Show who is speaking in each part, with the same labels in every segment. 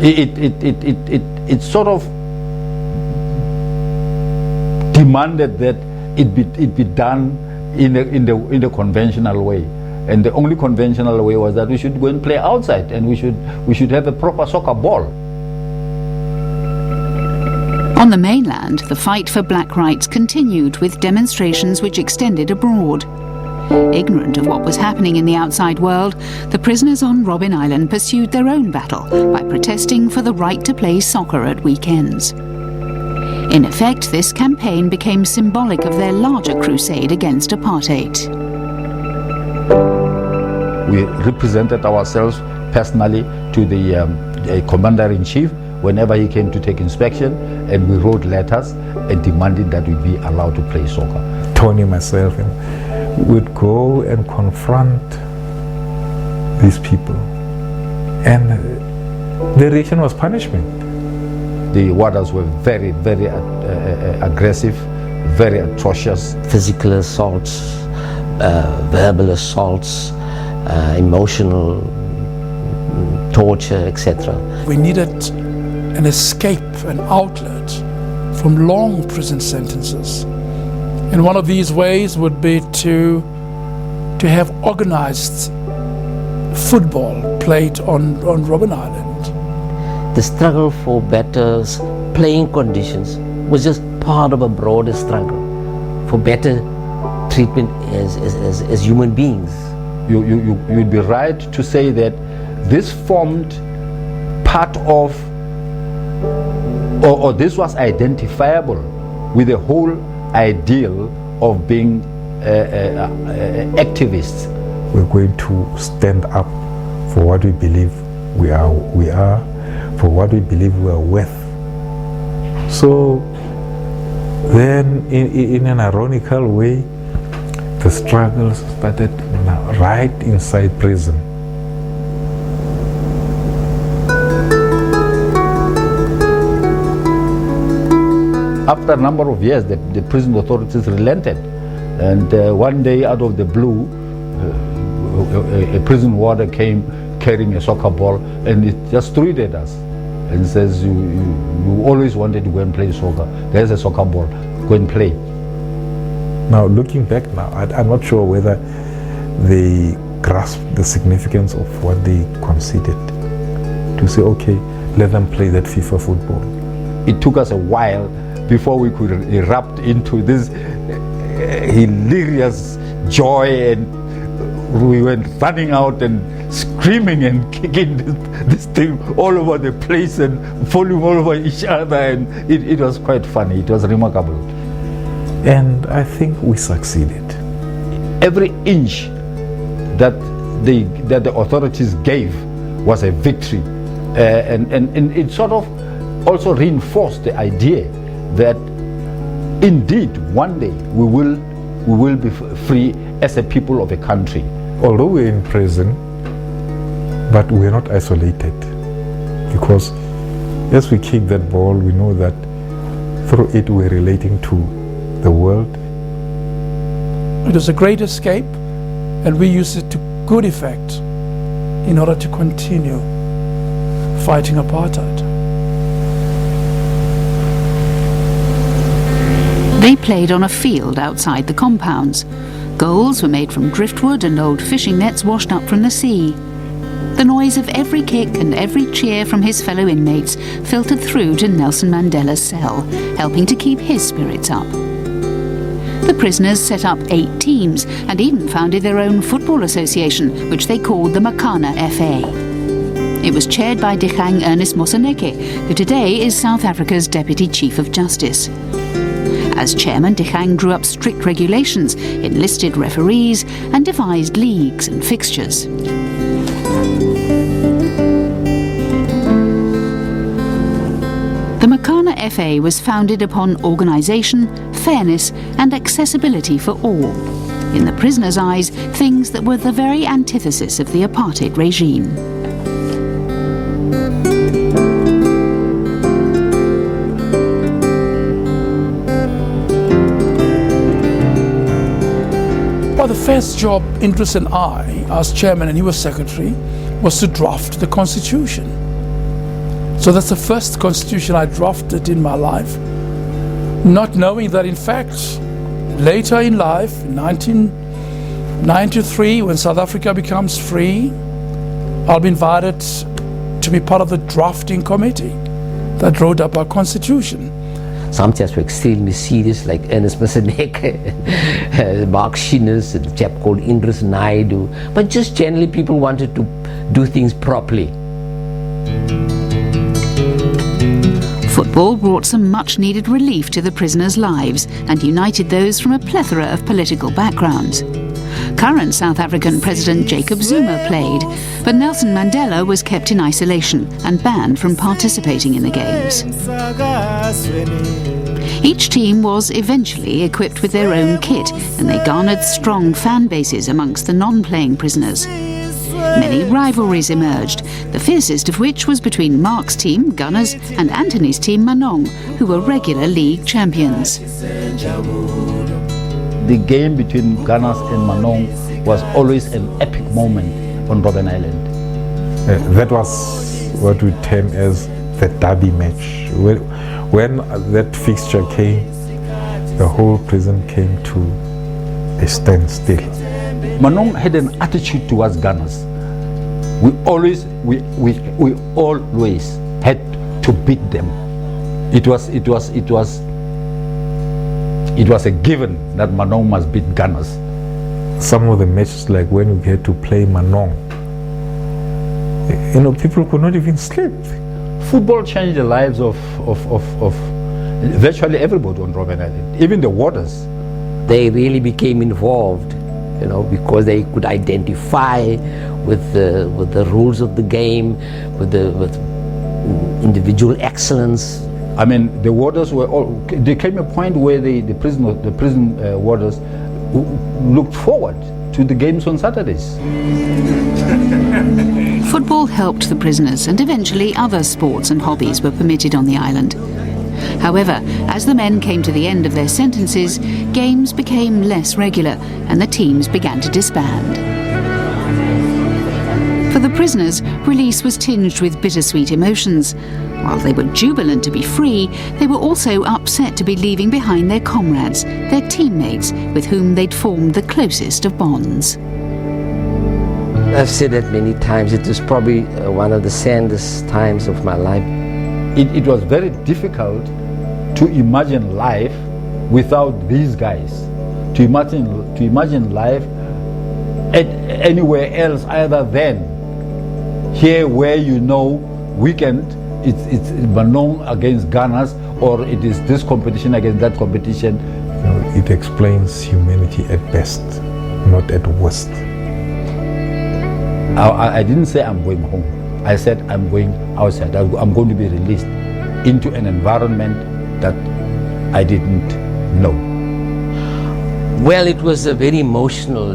Speaker 1: it sort of demanded that it be done in the conventional way, and the only conventional way was that we should go and play outside, and we should have a proper soccer ball.
Speaker 2: On the mainland, the fight for black rights continued with demonstrations which extended abroad. Ignorant of what was happening in the outside world, the prisoners on Robben Island pursued their own battle by protesting for the right to play soccer at weekends. In effect, this campaign became symbolic of their larger crusade against apartheid.
Speaker 1: We represented ourselves personally to the commander-in-chief whenever he came to take inspection, and we wrote letters and demanded that we be allowed to play soccer.
Speaker 3: Tony, myself, would go and confront these people, and the reaction was punishment.
Speaker 1: The warders were very, very aggressive, very atrocious.
Speaker 4: Physical assaults, verbal assaults, emotional torture, etc.
Speaker 5: We needed an escape, an outlet from long prison sentences. And one of these ways would be to have organized football played on Robben Island.
Speaker 4: The struggle for better playing conditions was just part of a broader struggle for better treatment as human beings.
Speaker 1: You'd be right to say that this formed part of, or this was identifiable with the whole ideal of being activists.
Speaker 3: We're going to stand up for what we believe we are, for what we believe we are worth. So then, in an ironical way, the struggles started right inside prison.
Speaker 1: After a number of years, the prison authorities relented, and one day, out of the blue, a prison warder came carrying a soccer ball, and it just threw it at us and says, you always wanted to go and play soccer. There's a soccer ball, go and play.
Speaker 3: Now, looking back now, I'm not sure whether they grasped the significance of what they conceded, to say, okay, let them play that FIFA football.
Speaker 1: It took us a while before we could erupt into this hilarious joy, and we went running out and screaming and kicking this thing all over the place and falling all over each other, and it was quite funny. It was remarkable.
Speaker 3: And I think we succeeded.
Speaker 1: Every inch that the authorities gave was a victory, and it sort of also reinforced the idea that indeed one day we will be free as a people of a country.
Speaker 3: Although we're in prison, but we're not isolated, because as we kick that ball, we know that through it we're relating to the world.
Speaker 5: It was a great escape, and we used it to good effect in order to continue fighting apartheid.
Speaker 2: They played on a field outside the compounds. Goals were made from driftwood and old fishing nets washed up from the sea. The noise of every kick and every cheer from his fellow inmates filtered through to Nelson Mandela's cell, helping to keep his spirits up. The prisoners set up 8 teams and even founded their own football association, which they called the Makana FA. It was chaired by Dikgang Ernest Moseneke, who today is South Africa's Deputy Chief of Justice. As chairman, Dikgang drew up strict regulations, enlisted referees, and devised leagues and fixtures. The Makana FA was founded upon organisation, fairness, and accessibility for all. In the prisoners' eyes, things that were the very antithesis of the apartheid regime.
Speaker 5: Well, the first job Idris and I, as chairman and he was secretary, was to draft the constitution. So that's the first constitution I drafted in my life, not knowing that in fact later in life, in 1993, when South Africa becomes free, I'll be invited to be part of the drafting committee that wrote up our constitution.
Speaker 4: Some tests were extremely serious, like Ernest Maseneke, Mark Shinners, a chap called Indris Naidu. But just generally people wanted to do things properly.
Speaker 2: Football brought some much-needed relief to the prisoners' lives and united those from a plethora of political backgrounds. Current South African President Jacob Zuma played, but Nelson Mandela was kept in isolation and banned from participating in the games. Each team was eventually equipped with their own kit, and they garnered strong fan bases amongst the non-playing prisoners. Many rivalries emerged, the fiercest of which was between Mark's team, Gunners, and Anthony's team, Manong, who were regular league champions.
Speaker 1: The game between Gunners and Manong was always an epic moment on Robben Island.
Speaker 3: That was what we term as the derby match. When that fixture came, the whole prison came to a standstill.
Speaker 1: Manong had an attitude towards Gunners. We always had to beat them. It was a given that Manong must beat Gunners.
Speaker 3: Some of the matches, like when we had to play Manong, people could not even sleep.
Speaker 1: Football changed the lives of virtually everybody on Robben Island, even the warders.
Speaker 4: They really became involved, because they could identify with the rules of the game, with individual excellence.
Speaker 1: I mean, the warders were all. There came a point where the prison warders looked forward to the games on Saturdays.
Speaker 2: Football helped the prisoners, and eventually other sports and hobbies were permitted on the island. However, as the men came to the end of their sentences, games became less regular and the teams began to disband. For the prisoners, release was tinged with bittersweet emotions. While they were jubilant to be free, they were also upset to be leaving behind their comrades, their teammates, with whom they'd formed the closest of bonds.
Speaker 4: I've said that many times. It was probably one of the saddest times of my life.
Speaker 1: It was very difficult to imagine life without these guys. To imagine life anywhere else other than here, where weekend it's Manong against Gunners, or it is this competition against that competition.
Speaker 3: It explains humanity at best, not at worst.
Speaker 1: I didn't say I'm going home. I said I'm going outside. I'm going to be released into an environment that I didn't know.
Speaker 4: Well, it was very emotional,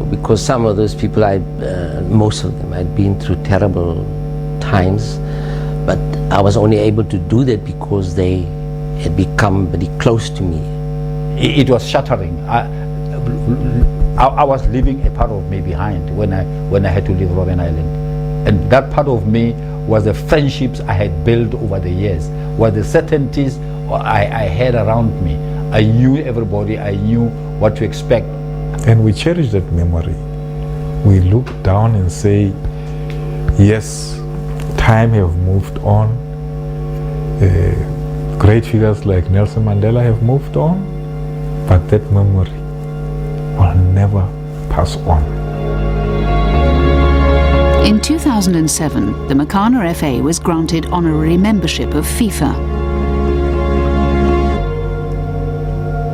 Speaker 4: because some of those people, most of them, had been through terrible times, but I was only able to do that because they had become very close to me.
Speaker 1: It was shattering. I was leaving a part of me behind when I had to leave Robben Island, and that part of me was the friendships I had built over the years, were the certainties I had around me. I knew everybody. I knew what to expect.
Speaker 3: And we cherish that memory. We look down and say, yes, time have moved on. Great figures like Nelson Mandela have moved on, but that memory will never pass on.
Speaker 2: In 2007, the Makana FA was granted honorary membership of FIFA.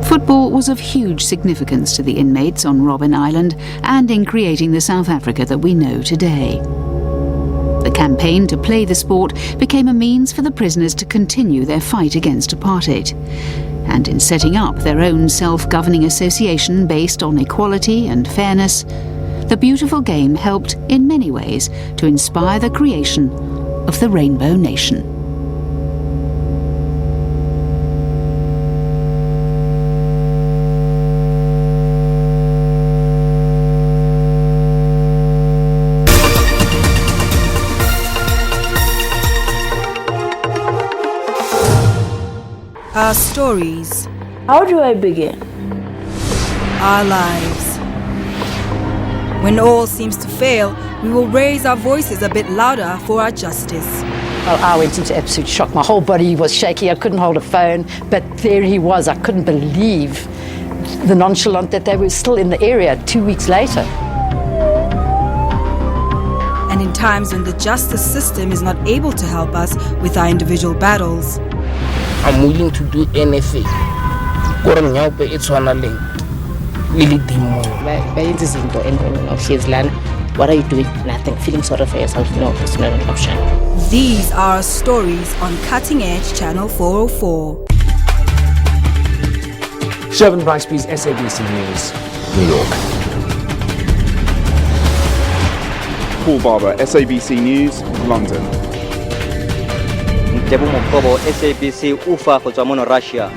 Speaker 2: Football was of huge significance to the inmates on Robben Island and in creating the South Africa that we know today. The campaign to play the sport became a means for the prisoners to continue their fight against apartheid. And in setting up their own self-governing association based on equality and fairness, the beautiful game helped in many ways to inspire the creation of the Rainbow Nation.
Speaker 6: Our stories,
Speaker 7: How do I begin?
Speaker 6: our lives. When all seems to fail, we will raise our voices a bit louder for our justice.
Speaker 8: Well, I went into absolute shock. My whole body was shaky. I couldn't hold a phone. But there he was. I couldn't believe the nonchalant that they were still in the area 2 weeks later.
Speaker 6: And in times when the justice system is not able to help us with our individual battles,
Speaker 9: I'm willing to do anything.
Speaker 10: What are you doing? Nothing. Feeling sorry for yourself? No, it's not an option.
Speaker 6: these are our stories on Cutting Edge Channel 404.
Speaker 11: Shervin Bricebys, SABC News, New York.
Speaker 12: Paul Barber, SABC News, London.
Speaker 13: Tebu Mokobo, SABC Ufa go tswa mo Russia.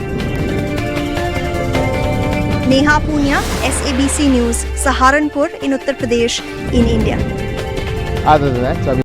Speaker 14: Neha Punya, SABC News, Saharanpur in Uttar Pradesh in India.
Speaker 11: Other than that,